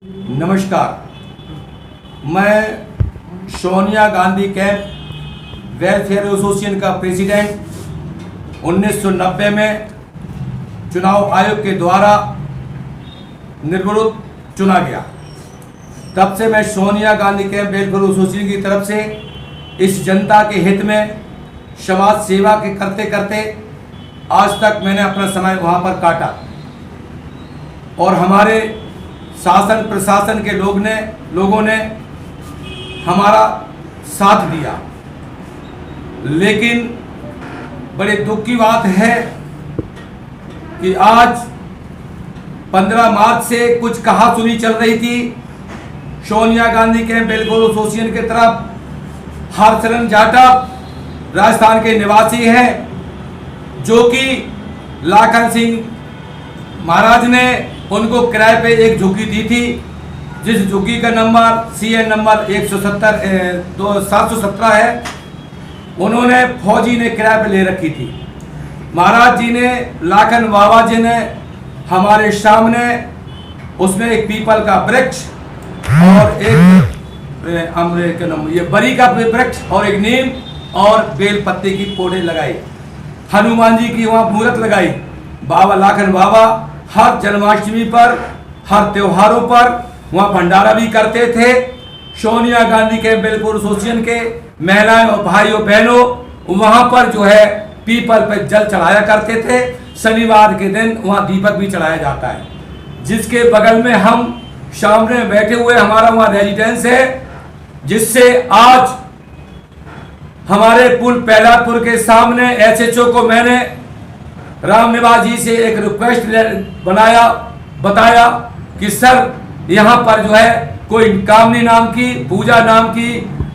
नमस्कार, मैं Sonia Gandhi camp welfare association का प्रेसिडेंट 1990 में चुनाव आयोग के द्वारा निर्विरोध चुना गया। तब से मैं Sonia Gandhi camp welfare association की तरफ से इस जनता के हित में समाज सेवा के करते करते आज तक मैंने अपना समय वहाँ पर काटा और हमारे शासन प्रशासन के लोगों ने हमारा साथ दिया। लेकिन बड़े दुख की बात है कि आज 15 मार्च से कुछ कहा सुनी चल रही थी Sonia Gandhi camp welfare association की तरफ। हरचरण जाटव राजस्थान के निवासी हैं, जो कि लाखन सिंह महाराज ने उनको किराए पे एक झुग्गी दी थी, जिस झुग्गी का नंबर CN नंबर 717 है। उन्होंने फौजी ने किराए पे ले रखी थी। महाराज जी ने, लाखन बाबा जी ने हमारे सामने उसमें एक पीपल का वृक्ष और एक ये बरी का वृक्ष और एक नीम और बेल पत्ते की पौधे लगाए। हनुमान जी की वहाँ मूर्त लगाई। बाबा लाखन बाबा हर जन्माष्टमी पर, हर त्योहारों पर वहाँ भंडारा भी करते थे। सोनिया गांधी के वेलफेयर एसोसिएशन के महिलाएं और भाइयों बहनों वहाँ पर जो है पीपल पर जल चढ़ाया करते थे। शनिवार के दिन वहाँ दीपक भी चढ़ाया जाता है। जिसके बगल में हम सामने बैठे हुए हमारा वहाँ रेजिडेंस है, जिससे आज हमारे पुल पैलापुर के सामने SHO को मैंने रामनिवास जी से एक रिक्वेस्ट बताया कि सर यहाँ पर जो है कोई कामनी नाम की, पूजा नाम की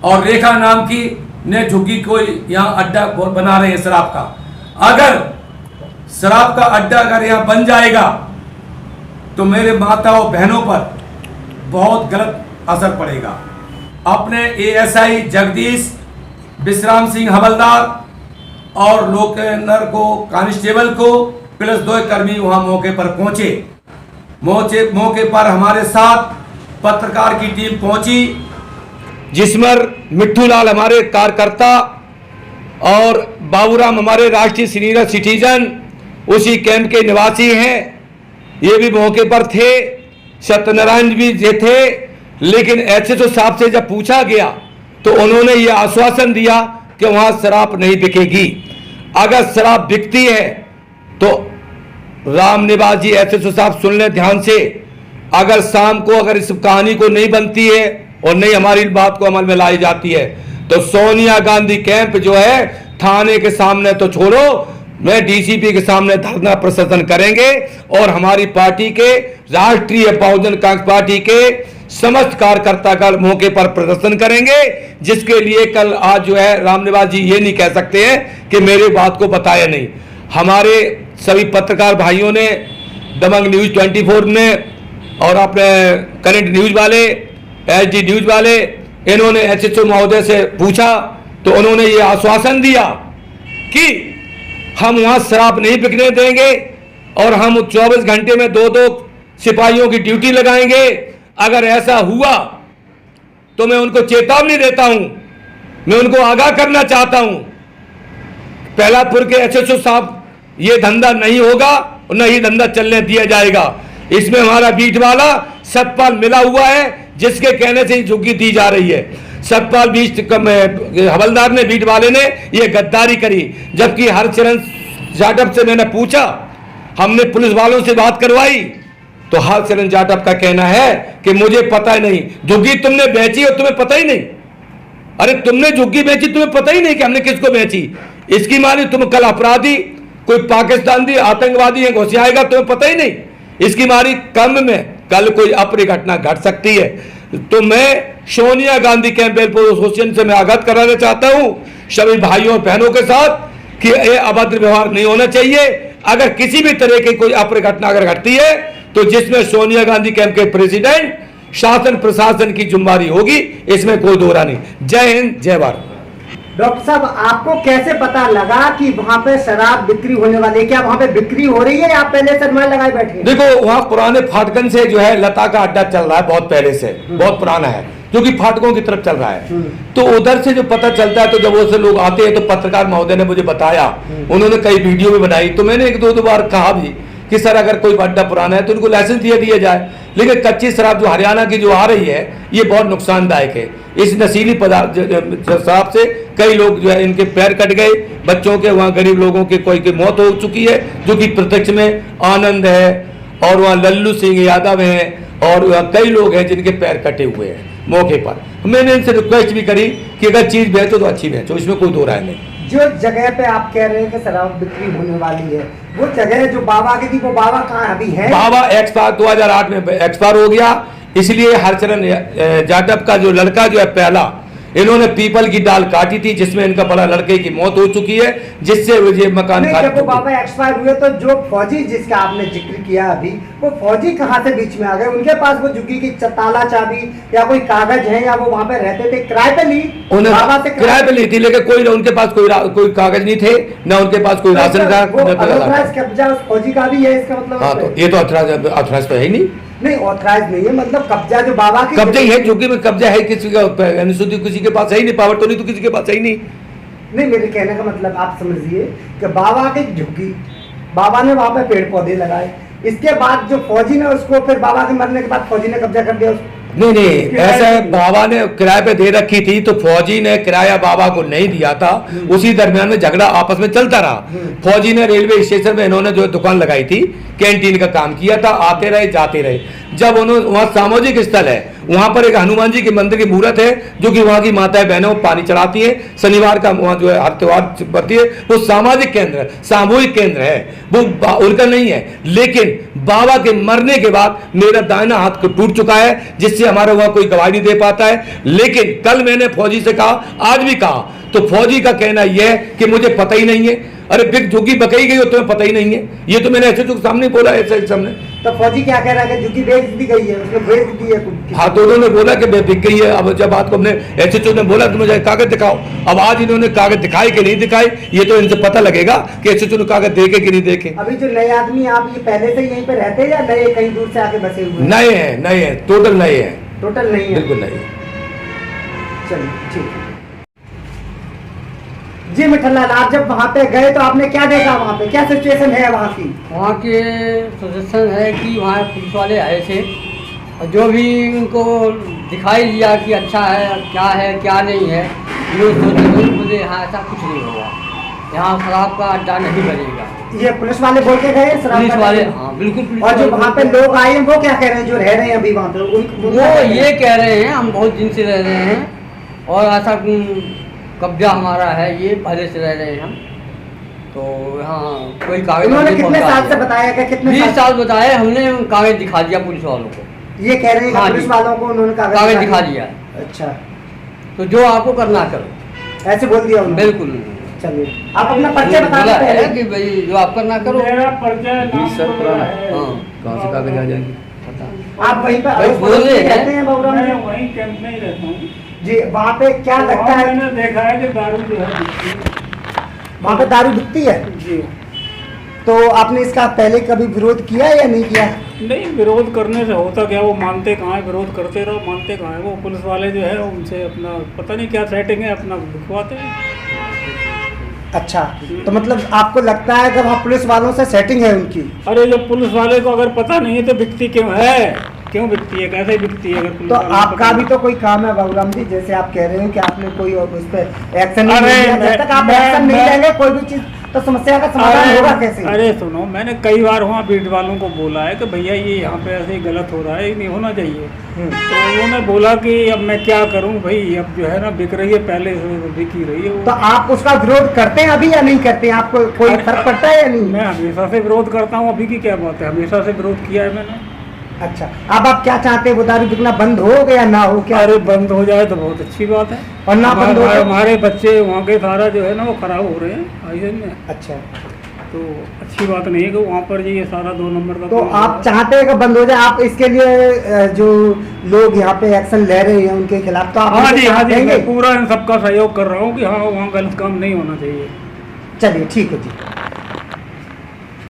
और रेखा नाम की ने झुग्गी कोई यहाँ अड्डा बना रहे हैं शराब का। अगर शराब का अड्डा अगर यहाँ बन जाएगा तो मेरे माताओं बहनों पर बहुत गलत असर पड़ेगा। अपने ASI जगदीश विश्राम सिंह हवलदार और लोकेंद्र को कांस्टेबल को प्लस 2 कर्मी वहां मौके पर पहुंचे। मौके पर हमारे साथ पत्रकार की टीम पहुंची, जिसमें मिट्ठू लाल हमारे कार्यकर्ता और बाबूराम हमारे राष्ट्रीय सीनियर सिटीजन उसी कैंप के निवासी हैं, ये भी मौके पर थे। सत्यनारायण भी थे। लेकिन SHO साहब से जब पूछा गया तो उन्होंने ये आश्वासन दिया कि वहां शराब नहीं बिकेगी। अगर शराब बिकती है तो रामनिवास जी SHO साहब सुन लें ध्यान से, अगर शाम को अगर इस कहानी को नहीं बनती है और नहीं हमारी बात को अमल में लाई जाती है तो सोनिया गांधी कैंप जो है थाने के सामने तो छोड़ो, मैं DCP के सामने धरना प्रदर्शन करेंगे और हमारी पार्टी के राष्ट्रीय बहुजन कांग्रेस पार्टी के समस्त कार्यकर्ता का मौके पर प्रदर्शन करेंगे। जिसके लिए कल आज जो है रामनिवास जी ये नहीं कह सकते हैं कि मेरे बात को बताया नहीं। हमारे सभी पत्रकार भाइयों ने, दबंग न्यूज 24 ने और अपने करंट न्यूज वाले, HD न्यूज वाले, इन्होंने SHO महोदय से पूछा तो उन्होंने ये आश्वासन दिया कि हम वहां शराब नहीं बिकने देंगे और हम 24 घंटे में 2-2 सिपाहियों की ड्यूटी लगाएंगे। अगर ऐसा हुआ तो मैं उनको चेतावनी देता हूं, मैं उनको आगाह करना चाहता हूं, पैलापुर के SHO साहब, ये धंधा नहीं होगा और न ही धंधा चलने दिया जाएगा। इसमें हमारा बीट वाला सतपाल मिला हुआ है, जिसके कहने से झुग्गी दी जा रही है। सतपाल हवलदार ने, बीट वाले ने ये गद्दारी करी। जबकि हरचरण जाटव से मैंने पूछा, हमने पुलिस वालों से बात करवाई तो हरचरण जाटव का कहना है कि मुझे पता ही नहीं, झुग्गी तुमने बेची और तुम्हें पता ही नहीं। अरे तुमने झुग्गी बेची, तुम्हें पता ही नहीं कि हमने किसको बेची। इसकी मानी तुम कल अपराधी, कोई पाकिस्तानी आतंकवादी है घुस आएगा, तुम्हें पता ही नहीं। इसकी मारी कम में कल कोई अप्रिय घटना घट सकती है। तो मैं Sonia Gandhi camp welfare association से मैं अवगत कराना चाहता हूं सभी भाइयों और बहनों के साथ कि यह अभद्र व्यवहार नहीं होना चाहिए। अगर किसी भी तरह की कोई अप्रिय घटना अगर घटती है तो जिसमें सोनिया गांधी कैंप के प्रेसिडेंट, शासन प्रशासन की जिम्मेदारी होगी, इसमें कोई दोहरा नहीं। जय हिंद, जय भारत। डॉक्टर साहब, आपको कैसे पता लगा कि वहाँ पे शराब बिक्री होने वाली है? क्या वहाँ पे बिक्री हो रही है या आप पहले से अनुमान लगाए बैठे हैं? देखो, वहाँ पुराने फाटकन से जो है लता का अड्डा चल रहा है, बहुत पहले से, बहुत पुराना है, जो कि फाटकों की तरफ चल रहा है। तो उधर से जो पता चलता है, तो जब वो से लोग आते हैं तो पत्रकार महोदय ने मुझे बताया, उन्होंने कई वीडियो भी बनाई, तो मैंने एक दो बार कहा भी कि सर अगर कोई अड्डा पुराना है तो उनको लाइसेंस दिया जाए। लेकिन कच्ची शराब जो हरियाणा की जो आ रही है ये बहुत नुकसानदायक है। इस नशीली पदार्थ शराब से कई लोग जो है इनके पैर कट गए, बच्चों के, वहाँ गरीब लोगों के कोई की मौत हो चुकी है, जो कि प्रत्यक्ष में आनंद है, और वहाँ लल्लू सिंह यादव हैं, और वहाँ कई लोग हैं जिनके पैर कटे हुए हैं मौके पर। मैंने इनसे रिक्वेस्ट भी करी कि अगर चीज़ बेचो तो अच्छी बेचो, इसमें कोई दो राय नहीं। जो जगह पे आप कह रहे हैं कि शराब बिक्री होने वाली है, वो जगह जो बाबा की थी, वो बाबा कहाँ अभी है? बाबा एक्सपायर 2008 में एक्सपायर हो गया, इसलिए हरचरण जाटव का जो लड़का जो है पहला, इन्होंने पीपल की डाल काटी थी जिसमें इनका बड़ा लड़के की मौत हो चुकी है, जिससे ये मकान जब वो बाबा एक्सपायर हुए तो जो फौजी जिसका आपने जिक्र किया अभी, वो फौजी कहाँ से बीच में आ गए? उनके पास वो झुग्गी की ताला चाबी या कोई कागज है, या वो वहाँ पे रहते थे? किराए पे ली? बाबा से किराए पे ली थी, लेकिन कोई उनके पास कोई कागज नहीं थे, न उनके पास कोई राशन कार्ड। कब्जा उस फौजी का भी है, इसका मतलब? हाँ, तो ये तो ऑथराइज तो है ही नहीं, ऑथराइज नहीं है, मतलब कब्जा जो बाबा की कब्जा ही है, जो कि कब्जा है किसी का, किसी के पास है ही नहीं, पावर तो नहीं तो किसी के पास है ही नहीं। मेरे कहने का मतलब आप समझिए कि बाबा की झुग्गी, बाबा ने वहां पे पेड़ पौधे लगाए, इसके बाद जो फौजी ने उसको, फिर बाबा के मरने के बाद फौजी ने कब्जा कर दिया उसको। नहीं, ऐसा है, बाबा ने किराए पे दे रखी थी, तो फौजी ने किराया बाबा को नहीं दिया था, उसी दरमियान में झगड़ा आपस में चलता रहा। फौजी ने रेलवे स्टेशन में इन्होंने जो दुकान लगाई थी, कैंटीन का काम किया था, आते रहे जाते रहे। जब उन्होंने, वहाँ सामाजिक स्थल है, वहाँ पर एक हनुमान जी के मंदिर की मूर्त है, जो कि वहाँ की माताएं बहनों पानी चढ़ाती है, शनिवार का वहाँ जो है हर त्योहार पड़ती है, वो सामाजिक केंद्र है, सामूहिक केंद्र है, वो उनका नहीं है। लेकिन बाबा के मरने के बाद मेरा दाहिना हाथ टूट चुका है, जिससे हमारा वहाँ कोई गवाही नहीं दे पाता है। लेकिन कल मैंने फौजी से कहा, आज भी कहा, तो फौजी का कहना यह है कि मुझे पता ही नहीं है। अरे बिक झुग्गी बकई गई हो, तुम्हें पता ही नहीं है, ये तो मैंने ऐसे सामने बोला, ऐसे सामने। तो फौजी क्या कह रहा है कि झुग्गी बेच दी गई है, उसने बेच दी है? हाँ, तो उन्होंने बोला कि बिक गई है। अब जब बात को हमने एसएचओ ने बोला तो मुझे कागज दिखाओ, अब आज इन्होंने कागज दिखाए कि नहीं दिखाए, ये तो इनसे पता लगेगा कि एसएचओ ने कागज देखे कि नहीं देखे। अभी जो नए आदमी, आप ये पहले से यहीं पे रहते हैं या नए कहीं दूर से आके बसे हुए? नए हैं, टोटल नए हैं। टोटल नहीं है? बिल्कुल नहीं। चलिए ठीक है जी। मिठनलाल, आप जब वहाँ पे गए तो आपने क्या देखा? वहाँ पे क्या सिचुएशन है वहाँ की? वहाँ के सजेशन है कि वहाँ पुलिस वाले आए थे और जो भी उनको दिखाई दिया कि अच्छा है क्या नहीं है, मुझे यहाँ ऐसा कुछ नहीं होगा, यहाँ शराब का अड्डा नहीं बनेगा। ये पुलिस वाले बोल के गए? पुलिस वाले, हाँ बिल्कुल। और जो वहाँ पे लोग आए हैं वो क्या कह रहे हैं, जो रह रहे हैं अभी वहाँ पे? वो ये कह रहे हैं हम बहुत दिन से रह रहे हैं और ऐसा कब्जा हमारा है, ये पहले से रह रहे हैं हम, तो यहाँ कोई कागज। उन्होंने कितने साल से बताया? क्या कितने 20 साल बताए, हमने कागज दिखा दिया पुलिस वालों को। ये कह रहे हैं हाँ, पुलिस वालों को उन्होंने कागज दिखा दिया। अच्छा, तो जो आपको करना करो, ऐसे बोल दिया उन्होंने? बिल्कुल। चलिए, आप अपना परिचय बता बोला है कि भाई जो आप करना करो। मेरा परिचय कहाँ से कागज आ जाएंगे? आप वहीं भाई पर बोल रहे हैं। रहते हैं बाबूराम? मैं वहीं कैंप में ही रहता हूँ जी। वहाँ पे क्या लगता है? मैंने देखा है कि दारू जो है बिकती है। वहाँ पे दारू बिकती है जी। तो आपने इसका पहले कभी विरोध किया या नहीं किया? नहीं, विरोध करने से होता क्या, वो मानते कहाँ है, विरोध करते रहो, मानते कहाँ है। वो पुलिस वाले जो है उनसे अपना पता नहीं क्या सेटिंग है, अपना दिखवाते हैं। अच्छा, तो मतलब आपको लगता है कि वहाँ पुलिस वालों से सेटिंग है उनकी? अरे जब पुलिस वाले को अगर पता नहीं है तो बिकती क्यों है, क्यों बिकती है, कैसे बिकती है? अगर पुलिस तो वाले को आपका पता भी तो कोई काम है बाबूराम जी, जैसे आप कह रहे हो कि आपने कोई उस पर एक्शन नहीं अरे लिया। जब तक आप एक्शन नहीं लेंगे कोई भी चीज, तो समस्या का समाधान होगा कैसे? अरे सुनो, मैंने कई बार वहाँ बीट वालों को बोला है कि भैया ये यहाँ पे ऐसे ही गलत हो रहा है, ये नहीं होना चाहिए। तो उन्होंने बोला कि अब मैं क्या करूँ भाई, अब जो है ना बिक रही है, पहले से बिकी रही है। तो आप उसका विरोध करते हैं अभी या नहीं करते हैं? आपको कोई फर्क पड़ता है या नहीं? मैं हमेशा से विरोध करता हूँ, अभी की क्या बात है, हमेशा से विरोध किया है मैंने। अच्छा, अब आप क्या चाहते हैं? वो दारू बिकना बंद हो या ना हो? क्या? अरे बंद हो जाए तो बहुत अच्छी बात है, और ना बंद हो तो? हमारे बच्चे वहाँ के सारा जो है ना वो खराब हो रहे हैं आयोजन में। अच्छा, तो अच्छी बात नहीं है कि वहाँ पर ये सारा 2 नंबर का। तो आप चाहते हैं कि बंद हो जाए? आप इसके लिए जो लोग यहाँ पे एक्शन ले रहे हैं उनके खिलाफ, तो आप हाँ उनको जी, हाँ साथ जी, देंगे? मैं पूरा इन सबका सहयोग कर रहा हूँ कि हाँ वहाँ गलत काम नहीं होना चाहिए। चलिए ठीक है जी।